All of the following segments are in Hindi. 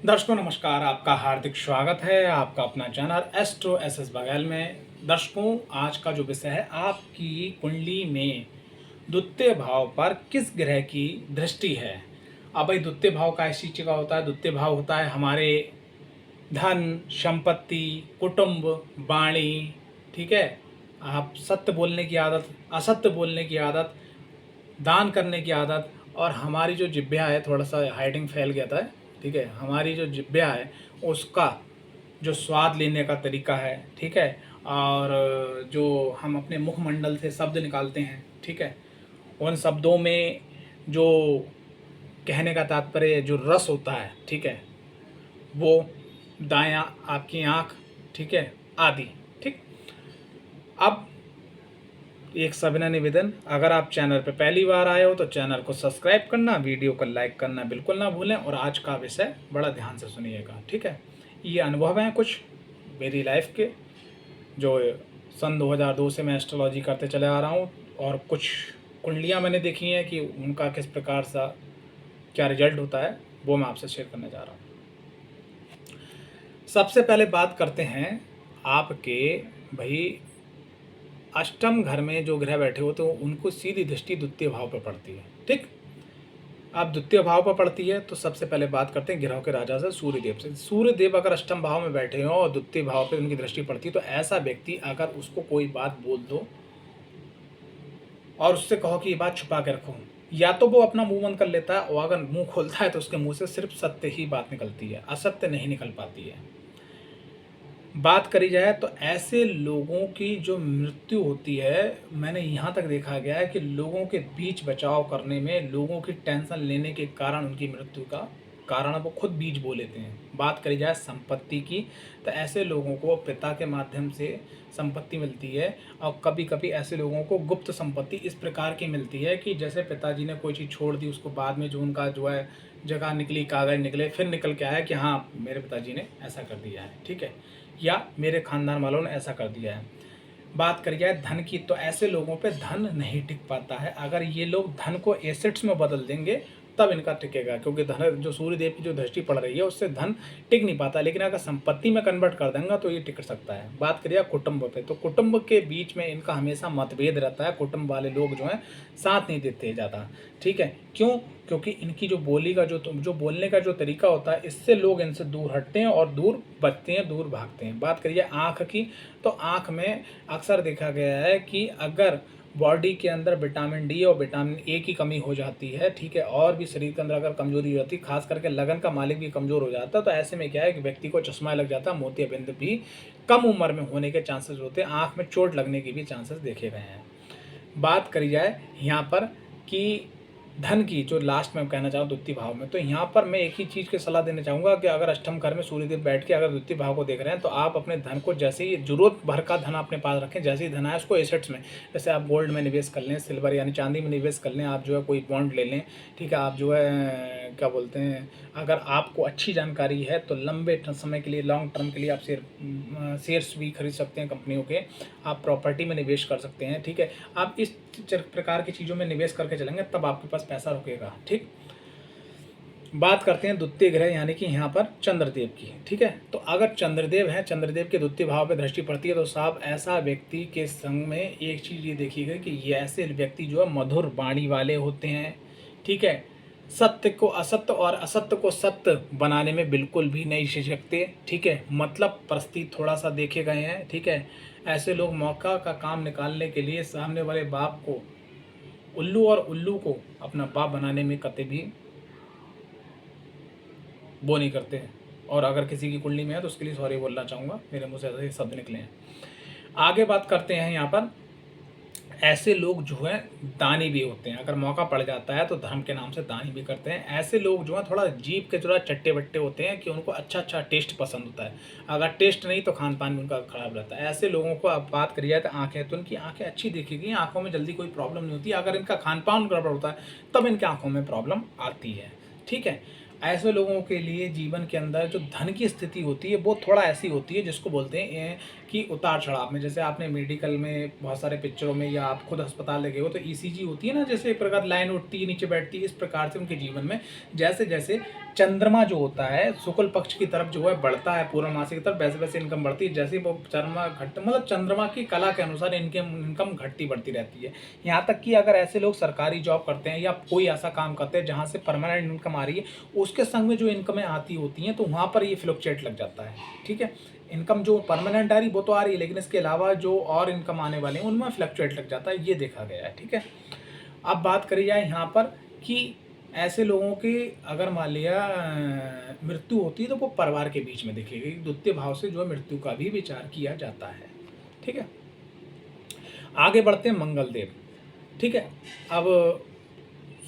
दर्शकों नमस्कार, आपका हार्दिक स्वागत है आपका अपना चैनल एस्ट्रो एसएस बघेल में। दर्शकों, आज का जो विषय है, आपकी कुंडली में द्वितीय भाव पर किस ग्रह की दृष्टि है। अब भाई, द्वितीय भाव का इसी चीज का होता है। द्वितीय भाव होता है हमारे धन, संपत्ति, कुटुंब, वाणी। ठीक है, आप सत्य बोलने की आदत, असत्य बोलने की आदत, दान करने की आदत, और हमारी जो जिह्वा है, थोड़ा सा हाइडिंग फैल गया था। ठीक है, हमारी जो जिह्वा है उसका जो स्वाद लेने का तरीका है, ठीक है, और जो हम अपने मुखमंडल से शब्द निकालते हैं, ठीक है, उन शब्दों में जो कहने का तात्पर्य, जो रस होता है, ठीक है, वो दायां आपकी आँख, ठीक है, आदि। ठीक। अब एक सविनय निवेदन, अगर आप चैनल पर पहली बार आए हो तो चैनल को सब्सक्राइब करना, वीडियो को लाइक करना बिल्कुल ना भूलें, और आज का विषय बड़ा ध्यान से सुनिएगा। ठीक है, ये अनुभव हैं कुछ मेरी लाइफ के, जो सन 2002 से मैं एस्ट्रोलॉजी करते चले आ रहा हूँ, और कुछ कुंडलियाँ मैंने देखी हैं कि उनका किस प्रकार सा क्या रिजल्ट होता है, वो मैं आपसे शेयर करने जा रहा हूँ। सबसे पहले बात करते हैं आपके भाई अष्टम घर में जो ग्रह बैठे हो तो उनको सीधी दृष्टि द्वितीय भाव पर पड़ती है। ठीक। अब द्वितीय भाव पर पड़ती है तो सबसे पहले बात करते हैं ग्रहों के राजा से, सूर्यदेव से। सूर्यदेव अगर अष्टम भाव में बैठे हो और द्वितीय भाव पे उनकी दृष्टि पड़ती है तो ऐसा व्यक्ति, अगर उसको कोई बात बोल दो और उससे कहो कि ये बात छुपा के रखो, या तो वो अपना मुंह बंद कर लेता है, और अगर मुंह खोलता है तो उसके मुंह से सिर्फ सत्य ही बात निकलती है, असत्य नहीं निकल पाती है। बात करी जाए तो ऐसे लोगों की जो मृत्यु होती है, मैंने यहाँ तक देखा गया है कि लोगों के बीच बचाव करने में, लोगों की टेंशन लेने के कारण उनकी मृत्यु का कारण वो खुद बीज बो लेते हैं। बात करी जाए संपत्ति की, तो ऐसे लोगों को पिता के माध्यम से संपत्ति मिलती है, और कभी कभी ऐसे लोगों को गुप्त संपत्ति इस प्रकार की मिलती है कि जैसे पिताजी ने कोई चीज़ छोड़ दी, उसको बाद में जो उनका जो है जगह निकली, कागज निकले, फिर निकल के आया कि हाँ मेरे पिताजी ने ऐसा कर दिया है, ठीक है, या मेरे खानदान वालों ने ऐसा कर दिया है। बात करी जाए धन की, तो ऐसे लोगों पे धन नहीं टिक पाता है। अगर ये लोग धन को एसेट्स में बदल देंगे तब इनका टिकेगा, क्योंकि धन जो सूर्यदेव की जो दृष्टि पड़ रही है उससे धन टिक नहीं पाता, लेकिन अगर संपत्ति में कन्वर्ट कर देंगे तो ये टिक सकता है। बात करिए कुटुंब पे, तो कुटुंब के बीच में इनका हमेशा मतभेद रहता है। कुटुंब वाले लोग जो हैं साथ नहीं देते ज़्यादा। ठीक है, क्यों? क्योंकि इनकी जो बोली का जो बोलने का जो तरीका होता है, इससे लोग इनसे दूर हटते हैं और दूर बचते हैं, दूर भागते हैं। बात करिए आँख की, तो आँख में अक्सर देखा गया है कि अगर बॉडी के अंदर विटामिन डी और विटामिन ए की कमी हो जाती है, ठीक है, और भी शरीर के अंदर अगर कमजोरी हो जाती है, खास करके लगन का मालिक भी कमज़ोर हो जाता है, तो ऐसे में क्या है कि व्यक्ति को चश्मा लग जाता है, मोतियाबिंद भी कम उम्र में होने के चांसेस होते हैं, आँख में चोट लगने के भी चांसेस देखे गए हैं। बात करी जाए यहाँ पर कि धन की, जो लास्ट में मैं कहना चाहूँ द्वितीय भाव में, तो यहाँ पर मैं एक ही चीज़ की सलाह देना चाहूँगा कि अगर अष्टम घर में सूर्यदेव बैठ के अगर द्वितीय भाव को देख रहे हैं तो आप अपने धन को, जैसे ही जरूरत भर का धन अपने पास रखें, जैसे ही धन आए उसको एसेट्स में, जैसे आप गोल्ड में निवेश कर लें, सिल्वर यानी चांदी में निवेश कर लें, आप जो है कोई बॉन्ड ले लें, ठीक है, आप जो है क्या बोलते हैं, अगर आपको अच्छी जानकारी है तो लंबे समय के लिए, लॉन्ग टर्म के लिए आप शेयर्स भी खरीद सकते हैं कंपनियों के, आप प्रॉपर्टी में निवेश कर सकते हैं। ठीक है, आप इस प्रकार की चीज़ों में निवेश करके चलेंगे तब आपके पास पैसा रुकेगा। ठीक। बात करते हैं द्वितीय ग्रह यानी कि यहाँ पर चंद्रदेव की। ठीक है, तो अगर चंद्रदेव है, चंद्रदेव के द्वितीय भाव पे दृष्टि पड़ती है, तो साहब ऐसा व्यक्ति के संग में एक चीज़ ये देखिएगा कि ये ऐसे व्यक्ति जो है मधुर वाणी वाले होते हैं। ठीक है, सत्य को असत्य और असत्य को सत्य बनाने में बिल्कुल भी नहीं झिझकते। ठीक है, मतलब परिस्थिति थोड़ा सा देखे गए हैं। ठीक है, ऐसे लोग मौका का काम निकालने के लिए सामने वाले बाप को, उल्लू और उल्लू को अपना बाप बनाने में कतई भी वो नहीं करते हैं। और अगर किसी की कुंडली में है तो उसके लिए सॉरी बोलना चाहूँगा, मेरे मुंह से ऐसे शब्द निकले हैं। आगे बात करते हैं यहाँ पर, ऐसे लोग जो हैं दानी भी होते हैं। अगर मौका पड़ जाता है तो धर्म के नाम से दानी भी करते हैं। ऐसे लोग जो हैं थोड़ा जीभ के थोड़ा चट्टे बट्टे होते हैं कि उनको अच्छा अच्छा टेस्ट पसंद होता है। अगर टेस्ट नहीं तो खान पान भी उनका खराब रहता है। ऐसे लोगों को अब बात करी जाए तो आँखें, तो उनकी आँखें अच्छी दिखेगी, आँखों में जल्दी कोई प्रॉब्लम नहीं होती। अगर इनका खान पान गड़बड़ होता है तब इनकी आँखों में प्रॉब्लम आती है। ठीक है, ऐसे लोगों के लिए जीवन के अंदर जो धन की स्थिति होती है वो थोड़ा ऐसी होती है जिसको बोलते हैं कि उतार चढ़ाव में। जैसे आपने मेडिकल में बहुत सारे पिक्चरों में या आप खुद अस्पताल ले गए हो तो ईसीजी होती है ना, जैसे एक प्रकार लाइन उठती है नीचे बैठती है, इस प्रकार से उनके जीवन में जैसे जैसे चंद्रमा जो होता है शुक्ल पक्ष की तरफ जो है बढ़ता है पूर्णमासी की तरफ, वैसे वैसे इनकम बढ़ती है। जैसे वो चंद्रमा घट मतलब चंद्रमा की कला के अनुसार इनके इनकम घटती बढ़ती रहती है। यहाँ तक कि अगर ऐसे लोग सरकारी जॉब करते हैं या कोई ऐसा काम करते हैं जहाँ से परमानेंट इनकम आ रही है, उसके संग में जो इनकमें आती होती हैं तो वहाँ पर ये फ्लक्चुएट लग जाता है। ठीक है, इनकम जो परमानेंट आ रही वो तो आ रही है, लेकिन इसके अलावा जो और इनकम आने वाले हैं उनमें फ्लक्चुएट लग जाता है, ये देखा गया है। ठीक है, अब बात करी जाए यहाँ पर कि ऐसे लोगों की अगर मान लिया मृत्यु होती है तो वो परिवार के बीच में दिखेगी। द्वितीय भाव से जो है मृत्यु का भी विचार किया जाता है। ठीक है, आगे बढ़ते हैं मंगलदेव। ठीक है, अब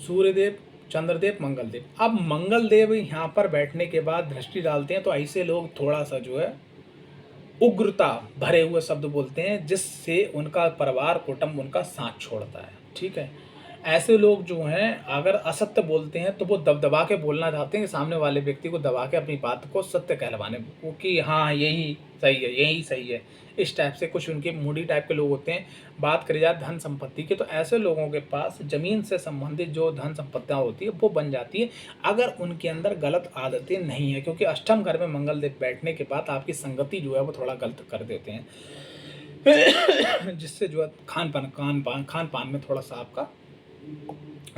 सूर्यदेव, चंद्रदेव, मंगलदेव। अब मंगलदेव यहाँ पर बैठने के बाद दृष्टि डालते हैं तो ऐसे लोग थोड़ा सा जो है उग्रता भरे हुए शब्द बोलते हैं, जिससे उनका परिवार कुटुंब उनका साथ छोड़ता है। ठीक है, ऐसे लोग जो हैं अगर असत्य बोलते हैं तो वो दबदबा के बोलना चाहते हैं कि सामने वाले व्यक्ति को दबा के अपनी बात को सत्य कहलवाने को कि हाँ यही सही है, यही सही है। इस टाइप से कुछ उनके मूडी टाइप के लोग होते हैं। बात करी जाए धन संपत्ति की तो ऐसे लोगों के पास ज़मीन से संबंधित जो धन संपत्तियाँ होती है वो बन जाती है अगर उनके अंदर गलत आदतें नहीं है, क्योंकि अष्टम घर में मंगलदेव बैठने के बाद आपकी संगति जो है वो थोड़ा गलत कर देते हैं जिससे जो है खान पान में थोड़ा सा आपका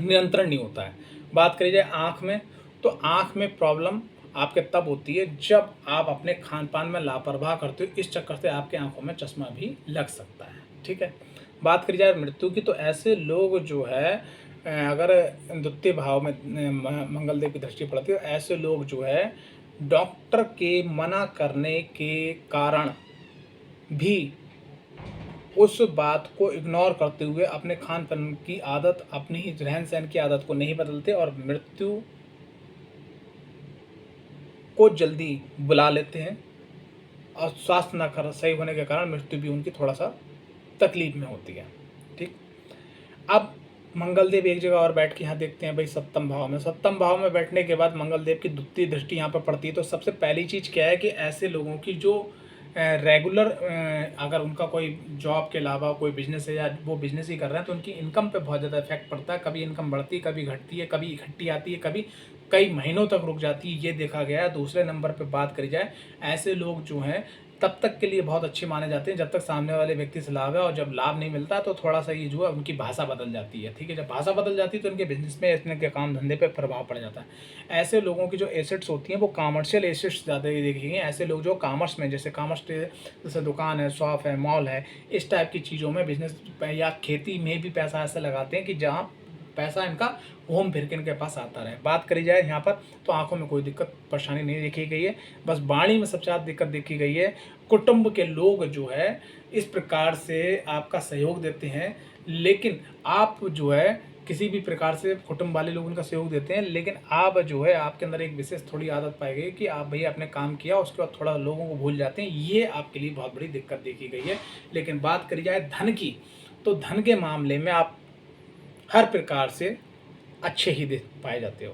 नियंत्रण नहीं होता है। बात करी जाए आँख में तो आँख में प्रॉब्लम आपके तब होती है जब आप अपने खान पान में लापरवाह करते हो, इस चक्कर से आपके आंखों में चश्मा भी लग सकता है। ठीक है, बात करी जाए मृत्यु की तो ऐसे लोग जो है अगर द्वितीय भाव में मंगलदेव की दृष्टि पड़ती है तो ऐसे लोग जो है डॉक्टर के मना करने के कारण भी उस बात को इग्नोर करते हुए अपने खान पान की आदत, अपनी ही रहन सहन की आदत को नहीं बदलते और मृत्यु को जल्दी बुला लेते हैं और स्वास्थ्य न कर सही होने के कारण मृत्यु भी उनकी थोड़ा सा तकलीफ में होती है। ठीक, अब मंगलदेव एक जगह और बैठ के यहाँ देखते हैं भाई सप्तम भाव में। सप्तम भाव में बैठने के बाद मंगलदेव की द्वितीय दृष्टि यहाँ पर पड़ती है तो सबसे पहली चीज़ क्या है कि ऐसे लोगों की जो रेगुलर अगर उनका कोई जॉब के अलावा कोई बिजनेस है या वो बिजनेस ही कर रहे हैं तो उनकी इनकम पे बहुत ज़्यादा इफेक्ट पड़ता है। कभी इनकम बढ़ती है, कभी घटती है, कभी इकट्ठी आती है, कभी कई महीनों तक रुक जाती है, ये देखा गया है। दूसरे नंबर पे बात करी जाए ऐसे लोग जो हैं तब तक के लिए बहुत अच्छे माने जाते हैं जब तक सामने वाले व्यक्ति से लाभ है, और जब लाभ नहीं मिलता तो थोड़ा सा ये जो है उनकी भाषा बदल जाती है। ठीक है, जब भाषा बदल जाती है तो उनके बिजनेस में इतने काम धंधे पे प्रभाव पड़ जाता है। ऐसे लोगों की जो एसेट्स होती हैं वो कॉमर्शियल एसेट्स ज़्यादा देखी गई। ऐसे लोग जो कॉमर्स में जैसे दुकान है, शॉप है, मॉल है, इस टाइप की चीज़ों में बिजनेस या खेती में भी पैसा ऐसा लगाते हैं कि जहाँ पैसा इनका घूम फिर के इनके पास आता रहे। बात करी जाए यहाँ पर तो आंखों में कोई दिक्कत परेशानी नहीं देखी गई है, बस वाणी में सबसे ज़्यादा दिक्कत देखी गई है। कुटुंब के लोग जो है इस प्रकार से आपका सहयोग देते हैं, लेकिन आप जो है किसी भी प्रकार से कुटुंब वाले लोग उनका सहयोग देते हैं, लेकिन आप जो है आपके अंदर एक विशेष थोड़ी आदत पाई गई कि आप भैया अपने काम किया उसके बाद थोड़ा लोगों को भूल जाते हैं, ये आपके लिए बहुत बड़ी दिक्कत देखी गई है। लेकिन बात करी जाए धन की तो धन के मामले में आप हर प्रकार से अच्छे ही दे पाए जाते हो।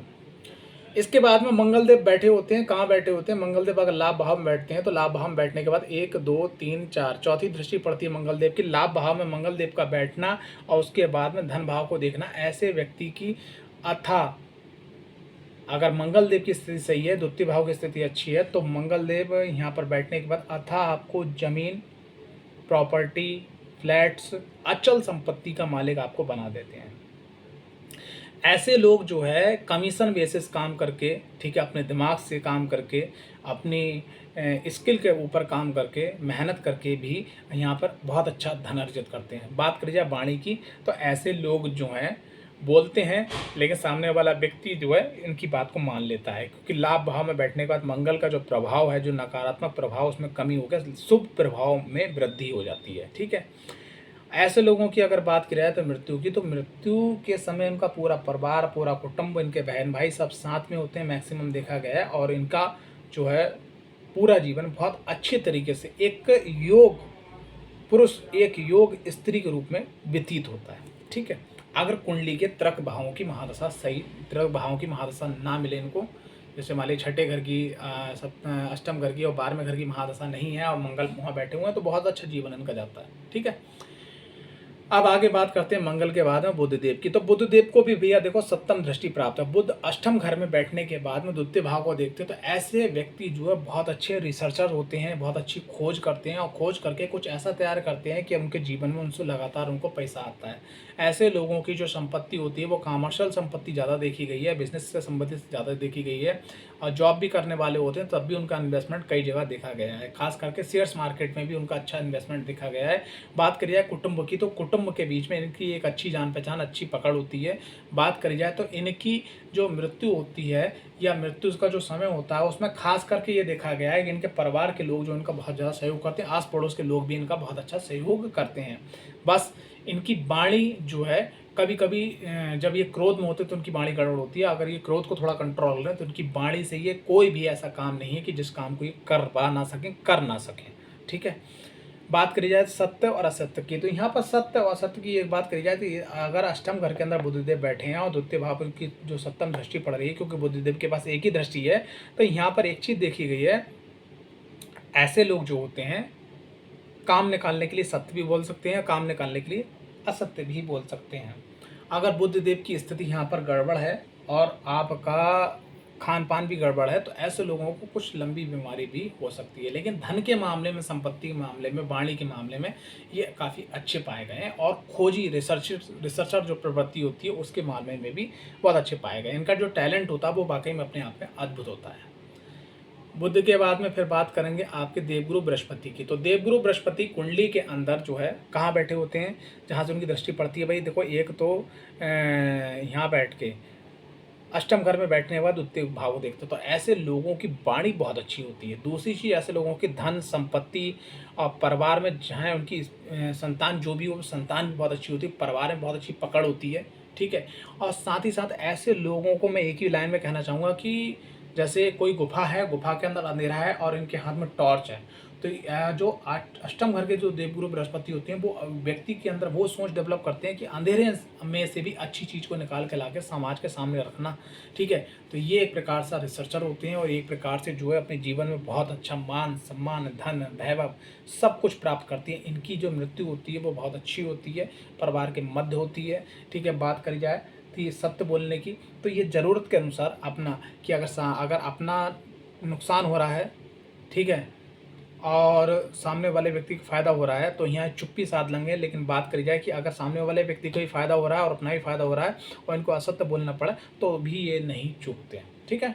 इसके बाद में मंगलदेव बैठे होते हैं, कहाँ बैठे होते हैं मंगलदेव? अगर लाभ भाव में बैठते हैं तो लाभ भाव में बैठने के बाद 1 2 3 4 चौथी दृष्टि पड़ती है मंगलदेव की। लाभ भाव में मंगलदेव का बैठना और उसके बाद में धन भाव को देखना ऐसे व्यक्ति की अथा, अगर मंगलदेव की स्थिति सही है, द्वितीय भाव की स्थिति अच्छी है तो मंगलदेव यहाँ पर बैठने के बाद अथा आपको जमीन, प्रॉपर्टी, फ्लैट्स, अचल संपत्ति का मालिक आपको बना देते हैं। ऐसे लोग जो है कमीशन बेसिस काम करके, ठीक है, अपने दिमाग से काम करके, अपनी स्किल के ऊपर काम करके, मेहनत करके भी यहाँ पर बहुत अच्छा धन अर्जित करते हैं। बात करी जाए वाणी की तो ऐसे लोग जो हैं बोलते हैं लेकिन सामने वाला व्यक्ति जो है इनकी बात को मान लेता है, क्योंकि लाभ भाव में बैठने के बाद मंगल का जो प्रभाव है, जो नकारात्मक प्रभाव उसमें कमी होकर शुभ प्रभाव में वृद्धि हो जाती है। ठीक है, ऐसे लोगों की अगर बात की जाए तो मृत्यु की, तो मृत्यु के समय उनका पूरा परिवार, पूरा कुटुंब, इनके बहन भाई सब साथ में होते हैं, मैक्सिमम देखा गया है, और इनका जो है पूरा जीवन बहुत अच्छे तरीके से एक योग पुरुष, एक योग स्त्री के रूप में व्यतीत होता है। ठीक है, अगर कुंडली के त्रक भावों की महादशा सही, त्रक भावों की महादशा ना मिले इनको, जैसे मान लीजिए छठे घर की अष्टम घर की और 12वें घर की महादशा नहीं है और मंगल वहाँ बैठे हुए हैं, तो बहुत अच्छा जीवन इनका जाता है। ठीक है। अब आगे बात करते हैं मंगल के बाद में बुध देव की। तो बुध देव को भी भैया देखो सप्तम दृष्टि प्राप्त है। बुध अष्टम घर में बैठने के बाद में द्वितीय भाव को देखते हैं, तो ऐसे व्यक्ति जो है बहुत अच्छे रिसर्चर होते हैं, बहुत अच्छी खोज करते हैं और खोज करके कुछ ऐसा तैयार करते हैं कि उनके जीवन में उनसे लगातार उनको पैसा आता है। ऐसे लोगों की जो संपत्ति होती है वो कमर्शियल संपत्ति ज़्यादा देखी गई है, बिजनेस से संबंधित ज़्यादा देखी गई है, और जॉब भी करने वाले होते हैं तब भी उनका इन्वेस्टमेंट कई जगह देखा गया है। खास करके शेयर्स मार्केट में भी उनका अच्छा इन्वेस्टमेंट देखा गया है। बात करी जाए कुटुंब की, तो कुटुंब के बीच में इनकी एक अच्छी जान पहचान, अच्छी पकड़ होती है। बात करी जाए तो इनकी जो मृत्यु होती है या मृत्यु का जो समय होता है उसमें खास करके ये देखा गया है कि इनके परिवार के लोग जो इनका बहुत ज़्यादा सहयोग करते हैं, आस पड़ोस के लोग भी इनका बहुत अच्छा सहयोग करते हैं। बस इनकी वाणी जो है कभी कभी जब ये क्रोध में होते तो उनकी वाणी गड़बड़ होती है। अगर ये क्रोध को थोड़ा कंट्रोल करें तो उनकी वाणी से ये कोई भी ऐसा काम नहीं है कि जिस काम को ये करवा ना सकें, कर ना सकें। ठीक है। बात करी जाए सत्य और असत्य की, तो यहाँ पर सत्य और असत्य की एक बात करी जाए तो अगर अष्टम घर के अंदर बुधदेव बैठे हैं और द्वितीय भाव की जो सप्तम दृष्टि पड़ रही है, क्योंकि बुधदेव के पास एक ही दृष्टि है, तो यहाँ पर एक चीज़ देखी गई है, ऐसे लोग जो होते हैं काम निकालने के लिए सत्य भी बोल सकते हैं, काम निकालने के लिए असत्य भी बोल सकते हैं। अगर बुधदेव की स्थिति यहाँ पर गड़बड़ है और आपका खान पान भी गड़बड़ है, तो ऐसे लोगों को कुछ लंबी बीमारी भी हो सकती है। लेकिन धन के मामले में, संपत्ति के मामले में, वाणी के मामले में ये काफ़ी अच्छे पाए गए हैं, और खोजी रिसर्चर जो प्रवृत्ति होती है उसके मामले में भी बहुत अच्छे पाए गए। इनका जो टैलेंट होता है वो वाकई में अपने आप में अद्भुत होता है। बुध के बाद में फिर बात करेंगे आपके देवगुरु बृहस्पति की। तो देवगुरु बृहस्पति कुंडली के अंदर जो है कहाँ बैठे होते हैं, जहाँ से उनकी दृष्टि पड़ती है। भाई देखो, एक तो यहाँ बैठ के अष्टम घर में बैठने के बाद द्वितीय भाव को देखते हो, तो ऐसे लोगों की वाणी बहुत अच्छी होती है। दूसरी चीज़, ऐसे लोगों की धन संपत्ति और परिवार में जहाँ उनकी संतान जो भी हो, संतान भी बहुत अच्छी होती है, परिवार में बहुत अच्छी पकड़ होती है। ठीक है। और साथ ही साथ ऐसे लोगों को मैं एक ही लाइन में कहना चाहूँगा कि जैसे कोई गुफा है, गुफा के अंदर अंधेरा है और इनके हाथ में टॉर्च है, तो जो अष्टम घर के जो देवगुरु बृहस्पति होते हैं वो व्यक्ति के अंदर वो सोच डेवलप करते हैं कि अंधेरे में से भी अच्छी चीज़ को निकाल के लाके समाज के सामने रखना। ठीक है। तो ये एक प्रकार से रिसर्चर होते हैं और एक प्रकार से जो है अपने जीवन में बहुत अच्छा मान सम्मान, धन, वैभव सब कुछ प्राप्त करती है। इनकी जो मृत्यु होती है वो बहुत अच्छी होती है, परिवार के मध्य होती है। ठीक है। बात करी जाए तो ये सत्य बोलने की, तो ये ज़रूरत के अनुसार अपना कि अगर अपना नुकसान हो रहा है, ठीक है, और सामने वाले व्यक्ति को फ़ायदा हो रहा है, तो यहाँ चुप्पी साध लेंगे। लेकिन बात करी जाए कि अगर सामने वाले व्यक्ति को ही फ़ायदा हो रहा है और अपना ही फ़ायदा हो रहा है और इनको असत्य बोलना पड़ा, तो भी ये नहीं चूकते हैं। ठीक है।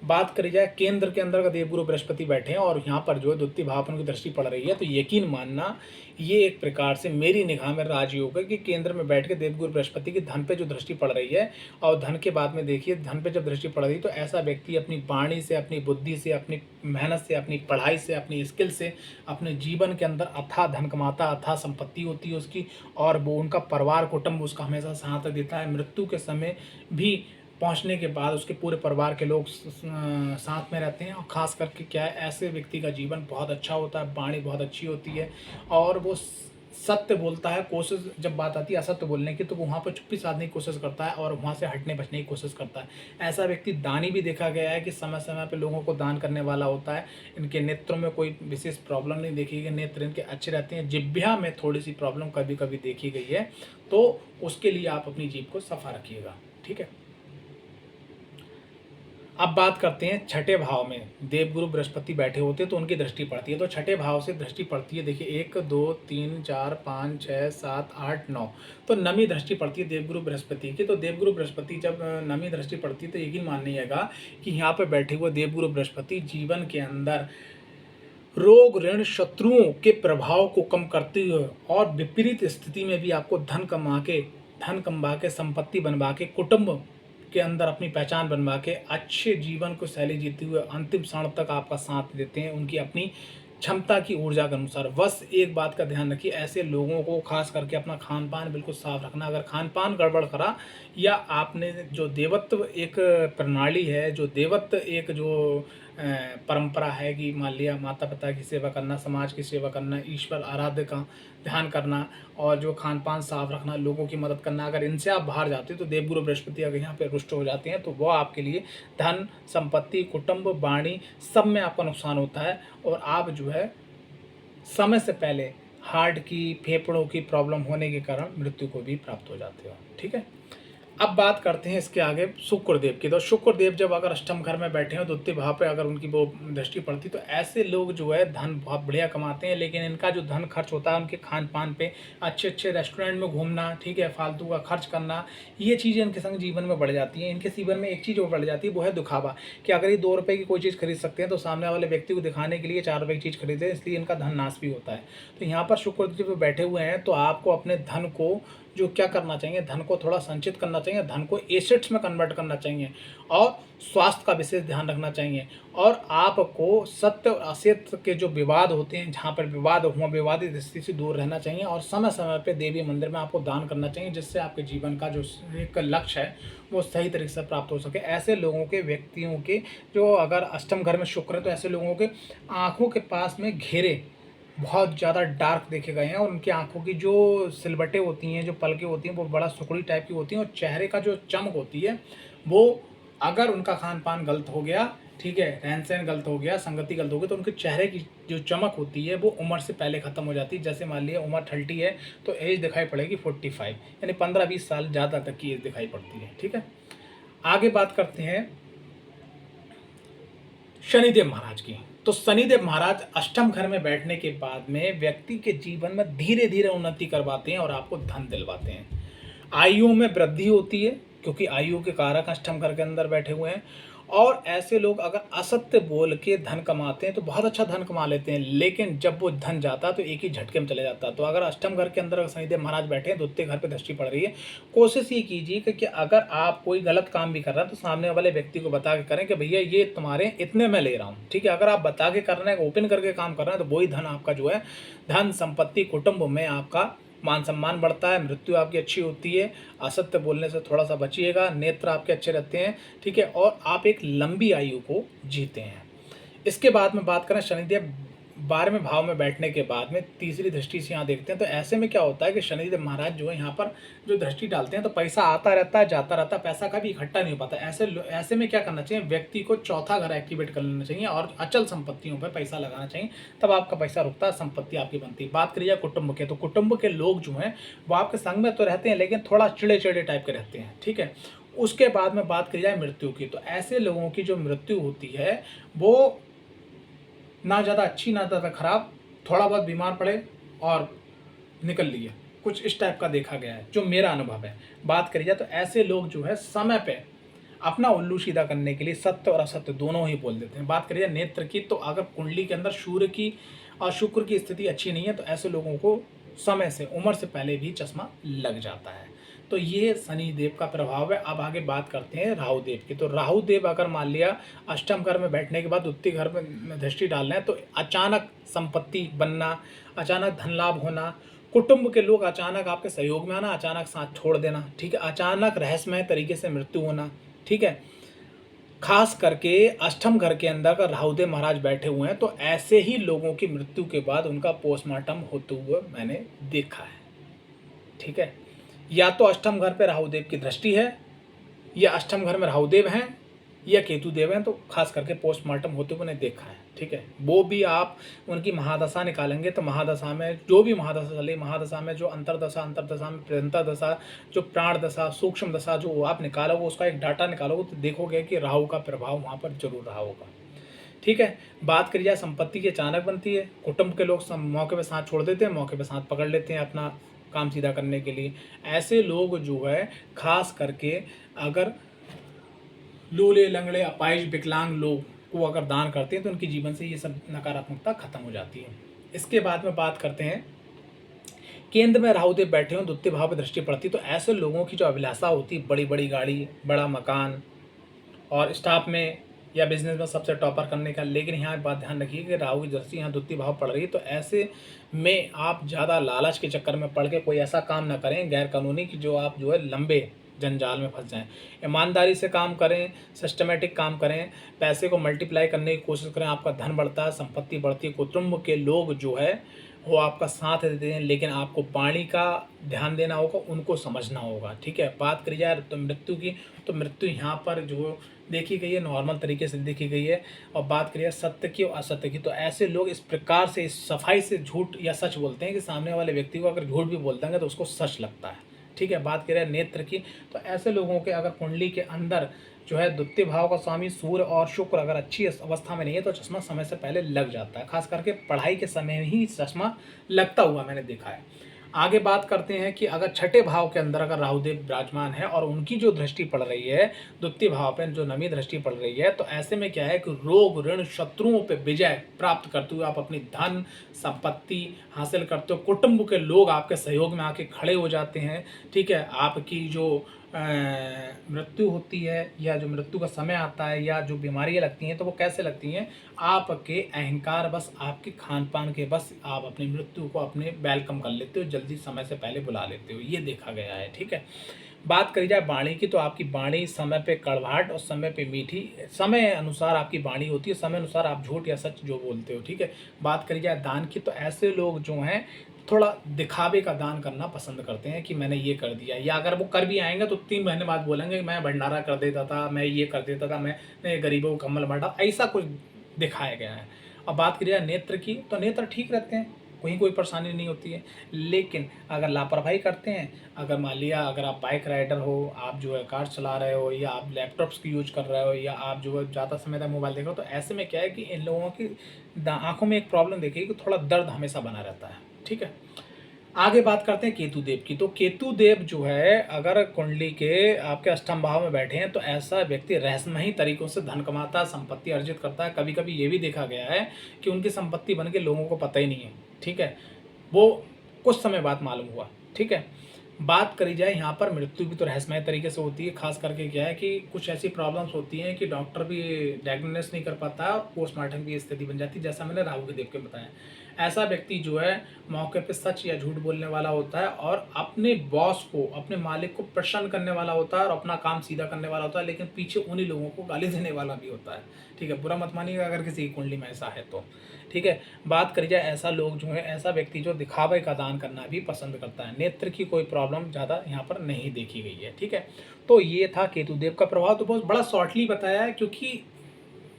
बात करी जाए केंद्र के अंदर का देवगुरु बृहस्पति बैठे हैं और यहाँ पर जो है द्वितीय भाव पर उनकी दृष्टि पड़ रही है, तो यकीन मानना ये एक प्रकार से मेरी निगाह में राजयोग है कि केंद्र में बैठ के देवगुरु बृहस्पति की धन पे जो दृष्टि पड़ रही है, और धन के बाद में देखिए धन पे जब दृष्टि पड़ रही है तो ऐसा व्यक्ति अपनी वाणी से, अपनी बुद्धि से, अपनी मेहनत से, अपनी पढ़ाई से, अपनी स्किल से अपने जीवन के अंदर अथाह धन कमाता, अथाह संपत्ति होती है उसकी, और वो उनका परिवार कुटुंब उसका हमेशा साथ देता है। मृत्यु के समय भी पहुंचने के बाद उसके पूरे परिवार के लोग साथ में रहते हैं। और ख़ास करके क्या है, ऐसे व्यक्ति का जीवन बहुत अच्छा होता है, वाणी बहुत अच्छी होती है और वो सत्य बोलता है। कोशिश जब बात आती है असत्य बोलने की, तो वो वहाँ पर चुप्पी साधने की कोशिश करता है और वहाँ से हटने बचने की कोशिश करता है। ऐसा व्यक्ति दानी भी देखा गया है कि समय समय पर लोगों को दान करने वाला होता है। इनके नेत्रों में कोई विशेष प्रॉब्लम नहीं देखी गई, नेत्र इनके अच्छे रहते हैं। जिह्वा में थोड़ी सी प्रॉब्लम कभी कभी देखी गई है, तो उसके लिए आप अपनी जीभ को सफा रखिएगा। ठीक है। अब बात करते हैं छठे भाव में देवगुरु बृहस्पति बैठे होते हैं तो उनकी दृष्टि पड़ती है। तो छठे भाव से दृष्टि पड़ती है, देखिए 1 2 3 4 5 6 7 8 9, तो नवी दृष्टि पड़ती है देवगुरु बृहस्पति की। तो देवगुरु बृहस्पति जब नवी दृष्टि पड़ती है तो यकीन मानिएगा कि यहाँ पर बैठे हुए देवगुरु बृहस्पति जीवन के अंदर रोग, ऋण, शत्रुओं के प्रभाव को कम करते हुए और विपरीत स्थिति में भी आपको धन कमा के संपत्ति बनवा के कुटुंब के अंदर अपनी पहचान बनवा के अच्छे जीवन को शैली जीते हुए अंतिम क्षण तक आपका साथ देते हैं। उनकी अपनी क्षमता की ऊर्जा के अनुसार। बस एक बात का ध्यान रखिए, ऐसे लोगों को खास करके अपना खान-पान बिल्कुल साफ रखना। अगर खान-पान गड़बड़ करा या आपने जो देवत्व एक प्रणाली है, जो देवत्व एक जो परंपरा है कि मान लिया माता-पिता की सेवा करना, समाज की सेवा करना, ईश्वर आराध्य का ध्यान करना और जो खान-पान साफ रखना, लोगों की मदद करना, अगर इनसे आप बाहर जाते हो तो देवगुरु बृहस्पति अगर यहाँ पे रुष्ट हो जाते हैं तो वो आपके लिए धन, संपत्ति, कुटुंब, वाणी सब में आपका नुकसान होता है और आप जो है समय से पहले हार्ट की, फेफड़ों की प्रॉब्लम होने के कारण मृत्यु को भी प्राप्त हो जाते हो। ठीक है? अब बात करते हैं इसके आगे शुक्रदेव की। तो शुक्रदेव जब अगर अष्टम घर में बैठे हो, द्वितीय भाव पे अगर उनकी वो दृष्टि पड़ती तो ऐसे लोग जो है धन बहुत बढ़िया कमाते हैं, लेकिन इनका जो धन खर्च होता है उनके खान पान पे, अच्छे अच्छे रेस्टोरेंट में घूमना, ठीक है, फालतू का खर्च करना, ये चीज़ें इनके संग जीवन में बढ़ जाती हैं। इनके जीवन में एक चीज़ और बढ़ जाती है, वो है दिखावा, कि अगर ये 2 रुपये की कोई चीज़ खरीद सकते हैं तो सामने वाले व्यक्ति को दिखाने के लिए 4 रुपये की चीज़ खरीदे, इसलिए इनका धन नाश भी होता है। तो यहाँ पर शुक्रदेव बैठे हुए हैं तो आपको अपने धन को जो क्या करना चाहिए, धन को थोड़ा संचित करना चाहिए, धन को एसेट्स में कन्वर्ट करना चाहिए और स्वास्थ्य का विशेष ध्यान रखना चाहिए। और आपको सत्य और असत्य के जो विवाद होते हैं, जहाँ पर विवाद हुआ, विवादित स्थिति से दूर रहना चाहिए और समय समय पे देवी मंदिर में आपको दान करना चाहिए, जिससे आपके जीवन का जो एक लक्ष्य है वो सही तरीके से प्राप्त हो सके। ऐसे लोगों के, व्यक्तियों के जो अगर अष्टम घर में शुक्र है तो ऐसे लोगों के आँखों के पास में घेरे बहुत ज़्यादा डार्क देखे गए हैं और उनकी आँखों की जो सिलवटें होती हैं, जो पलकें होती हैं, वो बड़ा सुकड़ी टाइप की होती हैं और चेहरे का जो चमक होती है वो, अगर उनका खान पान गलत हो गया, ठीक है, रहन सहन गलत हो गया, संगति गलत हो गई, तो उनके चेहरे की जो चमक होती है वो उम्र से पहले ख़त्म हो जाती है। जैसे मान लिया उम्र 30 है तो एज दिखाई पड़ेगी 45, यानी 15-20 साल ज़्यादा तक की एज दिखाई पड़ती है। ठीक है, आगे बात करते हैं शनिदेव महाराज की। तो शनिदेव महाराज अष्टम घर में बैठने के बाद में व्यक्ति के जीवन में धीरे धीरे उन्नति करवाते हैं और आपको धन दिलवाते हैं। आयु में वृद्धि होती है क्योंकि आयु के कारक अष्टम घर के अंदर बैठे हुए हैं। और ऐसे लोग अगर असत्य बोल के धन कमाते हैं तो बहुत अच्छा धन कमा लेते हैं, लेकिन जब वो धन जाता है तो एक ही झटके में चले जाता है। तो अगर अष्टम घर के अंदर अगर शनिदेव महाराज बैठे हैं, द्वितीय घर पे दृष्टि पड़ रही है, कोशिश ये कीजिए कि अगर आप कोई गलत काम भी कर रहे हैं तो सामने वाले व्यक्ति को बता के करें कि भैया ये तुम्हारे इतने में ले रहा हूँ। ठीक है, अगर आप बता के कर रहे हैं, ओपन करके काम कर रहे हैं, तो वही धन आपका जो है, धन संपत्ति कुटुंब में आपका मान सम्मान बढ़ता है, मृत्यु आपकी अच्छी होती है, असत्य बोलने से थोड़ा सा बचिएगा, नेत्र आपके अच्छे रहते हैं। ठीक है, और आप एक लंबी आयु को जीते हैं। इसके बाद में बात करें शनिदेव 12वें भाव में बैठने के बाद में तीसरी दृष्टि से यहाँ देखते हैं, तो ऐसे में क्या होता है कि शनिदेव महाराज जो है यहाँ पर जो दृष्टि डालते हैं तो पैसा आता रहता है, जाता रहता है, पैसा कभी इकट्ठा नहीं हो पाता। ऐसे में क्या करना चाहिए, व्यक्ति को चौथा घर एक्टिवेट कर लेना चाहिए और अचल संपत्तियों पर पैसा लगाना चाहिए, तब आपका पैसा रुकता है, संपत्ति आपकी बनती है। बात करिए कुटुंब के, तो कुटुंब के लोग जो हैं वो आपके संग में तो रहते हैं लेकिन थोड़ा चिड़े चिड़े टाइप के रहते हैं। ठीक है, उसके बाद में बात करी जाए मृत्यु की, तो ऐसे लोगों की जो मृत्यु होती है वो ना ज़्यादा अच्छी ना ज़्यादा खराब, थोड़ा बहुत बीमार पड़े और निकल लिए, कुछ इस टाइप का देखा गया है, जो मेरा अनुभव है। बात करी जाए तो ऐसे लोग जो है समय पे अपना उल्लू सीधा करने के लिए सत्य और असत्य दोनों ही बोल देते हैं। बात करी जाए नेत्र की, तो अगर कुंडली के अंदर सूर्य की और शुक्र की स्थिति अच्छी नहीं है तो ऐसे लोगों को समय से, उम्र से पहले भी चश्मा लग जाता है। तो ये शनि देव का प्रभाव है। अब आगे बात करते हैं राहु देव की। तो राहु देव अगर मान लिया अष्टम घर में बैठने के बाद द्वितीय घर में दृष्टि डालना है तो अचानक संपत्ति बनना, अचानक धन लाभ होना, कुटुंब के लोग अचानक आपके सहयोग में आना, अचानक साथ छोड़ देना, ठीक है, अचानक रहस्यमय तरीके से मृत्यु होना। ठीक है, खास करके अष्टम घर के अंदर अगर राहुदेव महाराज बैठे हुए हैं तो ऐसे ही लोगों की मृत्यु के बाद उनका पोस्टमार्टम होते हुए मैंने देखा है। ठीक है, या तो अष्टम घर पे राहुदेव की दृष्टि है, या अष्टम घर में राहुदेव हैं या केतु देव हैं, तो खास करके पोस्टमार्टम होते हुए मैंने देखा है। ठीक है, वो भी आप उनकी महादशा निकालेंगे तो महादशा में जो भी महादशा चले, महादशा में जो अंतरदशा, अंतरदशा में प्रियंता दशा, जो प्राण दशा, सूक्ष्म दशा जो आप निकालोगे, उसका एक डाटा निकालोगे तो देखोगे कि राहु का प्रभाव वहाँ पर जरूर रहा होगा। ठीक है, बात करी जाए संपत्ति की, अचानक बनती है, कुटुंब के लोग मौके पर साथ छोड़ देते हैं, मौके पर साथ पकड़ लेते हैं अपना काम सीधा करने के लिए। ऐसे लोग जो है खास करके अगर लूले लंगड़े अपाहिज विकलांग लोग को अगर दान करते हैं तो उनके जीवन से ये सब नकारात्मकता खत्म हो जाती है। इसके बाद में बात करते हैं केंद्र में राहुदेव बैठे हों, द्वितीय भाव पर दृष्टि पड़ती, तो ऐसे लोगों की जो अभिलाषा होती है, बड़ी बड़ी गाड़ी, बड़ा मकान और स्टाफ में या बिजनेस में सबसे टॉपर करने का। लेकिन यहाँ एक बात ध्यान रखिए कि राहु की दृष्टि यहाँ द्वितीय भाव पड़ रही है, तो ऐसे में आप ज़्यादा लालच के चक्कर में पड़ के कोई ऐसा काम ना करें गैर कानूनी कि जो आप जो है लंबे जंजाल में फंस जाएं। ईमानदारी से काम करें, सिस्टमेटिक काम करें, पैसे को मल्टीप्लाई करने की कोशिश करें, आपका धन बढ़ता है, संपत्ति बढ़ती है, कुटुंब के लोग जो है वो आपका साथ देते हैं, लेकिन आपको वाणी का ध्यान देना होगा, उनको समझना होगा। ठीक है, बात करी जाए तो मृत्यु की, तो मृत्यु यहाँ पर जो देखी गई है नॉर्मल तरीके से देखी गई है। और बात करिए सत्य की और असत्य की, तो ऐसे लोग इस प्रकार से इस सफाई से झूठ या सच बोलते हैं कि सामने वाले व्यक्ति को अगर झूठ भी बोल देंगे तो उसको सच लगता है। ठीक है, बात करें नेत्र की, तो ऐसे लोगों के अगर कुंडली के अंदर जो है द्वितीय भाव का स्वामी सूर्य और शुक्र अगर अच्छी अवस्था में नहीं है तो चश्मा समय से पहले लग जाता है। खास करके पढ़ाई के समय में ही चश्मा लगता हुआ मैंने देखा है। आगे बात करते हैं कि अगर छठे भाव के अंदर अगर राहुदेव विराजमान है और उनकी जो दृष्टि पड़ रही है द्वितीय भाव पर, जो नवी दृष्टि पड़ रही है, तो ऐसे में क्या है कि रोग ऋण शत्रुओं पे विजय प्राप्त करते हुए आप अपनी धन संपत्ति हासिल करते हो। कुटुंब के लोग आपके सहयोग में आके खड़े हो जाते हैं। ठीक है, आपकी जो मृत्यु होती है या जो मृत्यु का समय आता है या जो बीमारियां लगती हैं तो वो कैसे लगती हैं, आपके अहंकार बस, आपके खान पान के बस आप अपनी मृत्यु को अपने वेलकम कर लेते हो, जल्दी समय से पहले बुला लेते हो, ये देखा गया है। ठीक है, बात करी जाए वाणी की, तो आपकी वाणी समय पे कड़वाहट और समय पे मीठी, समय अनुसार आपकी वाणी होती है, समय अनुसार आप झूठ या सच जो बोलते हो। ठीक है, बात करी जाए दान की, तो ऐसे लोग जो हैं थोड़ा दिखावे का दान करना पसंद करते हैं कि मैंने ये कर दिया, या अगर वो कर भी आएंगे तो 3 महीने बाद बोलेंगे मैं भंडारा कर देता था, मैं ये कर देता था, मैंने गरीबों को कम्बल बांटा, ऐसा कुछ दिखाया गया है। अब बात करिए नेत्र की, तो नेत्र ठीक रहते हैं, कोई परेशानी नहीं होती है। लेकिन अगर लापरवाही करते हैं, अगर मान लिया अगर आप बाइक राइडर हो, आप जो है कार चला रहे हो, या आप लैपटॉप्स की यूज कर रहे हो, या आप जो है ज़्यादा समय तक मोबाइल देख रहे हो, तो ऐसे में क्या है कि इन लोगों की आंखों में एक प्रॉब्लम देखिए कि थोड़ा दर्द हमेशा बना रहता है। ठीक है, आगे बात करते हैं केतु देव की, तो केतु देव जो है अगर कुंडली के आपके अष्टम भाव में बैठे हैं तो ऐसा व्यक्ति रहस्यमयी तरीकों से धन कमाता है, संपत्ति अर्जित करता है। कभी कभी ये भी देखा गया है कि उनकी संपत्ति बन के लोगों को पता ही नहीं है। ठीक है, वो कुछ समय बाद मालूम हुआ। ठीक है, बात करी जाए यहाँ पर मृत्यु भी तो रहस्यमय तरीके से होती है। खास करके क्या है कि कुछ ऐसी प्रॉब्लम्स होती हैं कि डॉक्टर भी डायग्नोसिस नहीं कर पाता है और पोस्टमार्टम की स्थिति बन जाती है, जैसा मैंने राहु के देव के बताया। ऐसा व्यक्ति जो है मौके पे सच या झूठ बोलने वाला होता है और अपने बॉस को, अपने मालिक को प्रसन्न करने वाला होता है और अपना काम सीधा करने वाला होता है, लेकिन पीछे उन्हीं लोगों को गाली देने वाला भी होता है। ठीक है, बुरा मत मानिएगा अगर किसी की कुंडली में ऐसा है तो। ठीक है, बात करी जाए ऐसा लोग जो है, ऐसा व्यक्ति जो दिखावे का दान करना भी पसंद करता है। नेत्र की कोई प्रॉब्लम ज़्यादा यहाँ पर नहीं देखी गई है। ठीक है, तो ये था केतुदेव का प्रभाव। तो बहुत बड़ा शॉर्टली बताया है क्योंकि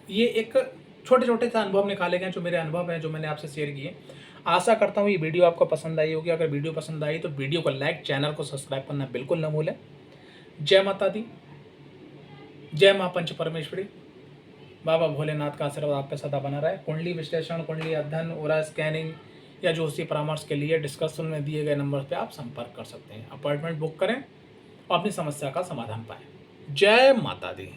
ये एक छोटे छोटे से अनुभव निकाले गए जो मेरे अनुभव हैं, जो मैंने आपसे शेयर किए। आशा करता हूँ ये वीडियो आपको पसंद आई होगी। अगर वीडियो पसंद आई तो वीडियो को लाइक, चैनल को सब्सक्राइब करना बिल्कुल न भूलें। जय माता दी, जय माँ पंच परमेश्वरी। बाबा भोलेनाथ का आशीर्वाद आप पे सदा बना रहे। कुंडली विश्लेषण, कुंडली अध्ययन, ओरा स्कैनिंग या ज्योतिषी परामर्श के लिए डिस्क्रिप्शन में दिए गए नंबर पर आप संपर्क कर सकते हैं। अपॉइंटमेंट बुक करें और अपनी समस्या का समाधान पाएं। जय माता दी।